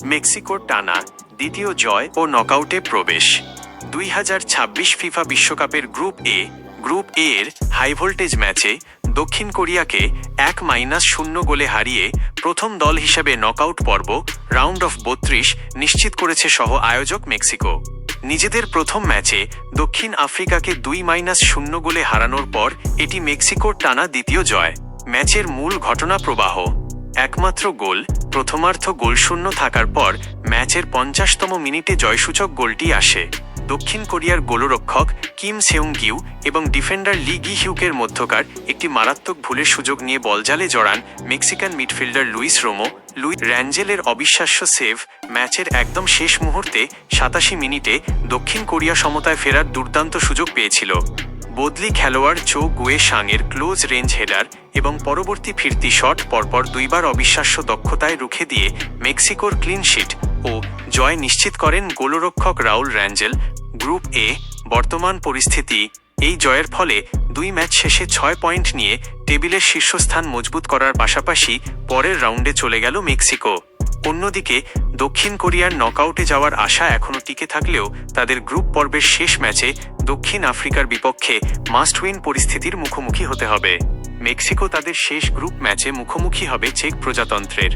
মেক্সিকোর টানা দ্বিতীয় জয় ও নকআউটে প্রবেশ। 2026 ফিফা বিশ্বকাপের গ্রুপ এ এর হাইভোল্টেজ ম্যাচে দক্ষিণ কোরিয়াকে 1-0 গোলে হারিয়ে প্রথম দল হিসেবে নকআউট পর্ব রাউন্ড অফ 32 নিশ্চিত করেছে সহ আয়োজক মেক্সিকো। নিজেদের প্রথম ম্যাচে দক্ষিণ আফ্রিকাকে 2-0 গোলে হারানোর পর এটি মেক্সিকোর টানা দ্বিতীয় জয়। ম্যাচের মূল ঘটনা প্রবাহ: একমাত্র গোল, প্রথমার্ধ গোলশূন্য থাকার পর ম্যাচের 50তম মিনিটে জয়সূচক গোলটি আসে। দক্ষিণ কোরিয়ার গোলরক্ষক কিম সেউং গিউ এবং ডিফেন্ডার লি গি হিউকের মধ্যকার একটি মারাত্মক ভুলের সুযোগ নিয়ে বলজালে জড়ান মেক্সিকান মিডফিল্ডার লুইস র্যাঞ্জেলের অবিশ্বাস্য সেভ। ম্যাচের একদম শেষ মুহূর্তে 87 মিনিটে দক্ষিণ কোরিয়া সমতায় ফেরার দুর্দান্ত সুযোগ পেয়েছিল। বদলি খেলোয়াড় চো গুয়ে সাংয়ের ক্লোজ রেঞ্জ হেডার এবং পরবর্তী ফিরতি শট পরপর দুইবার অবিশ্বাস্য দক্ষতায় রুখে দিয়ে মেক্সিকোর ক্লিন শিট ও জয় নিশ্চিত করেন গোলরক্ষক রাউল র্যাঞ্জেল। গ্রুপ এ বর্তমান পরিস্থিতি: এই জয়ের ফলে 2 ম্যাচ শেষে 6 পয়েন্ট নিয়ে টেবিলের শীর্ষস্থান মজবুত করার পাশাপাশি পরের রাউন্ডে চলে গেল মেক্সিকো। অন্যদিকে দক্ষিণ কোরিয়ার নকআউটে যাওয়ার আশা এখনও টিকে থাকলেও তাদের গ্রুপ পর্বের শেষ ম্যাচে দক্ষিণ আফ্রিকার বিপক্ষে মাস্ট উইন পরিস্থিতির মুখোমুখি হতে হবে। মেক্সিকো তাদের শেষ গ্রুপ ম্যাচে মুখোমুখি হবে চেক প্রজাতন্ত্রের।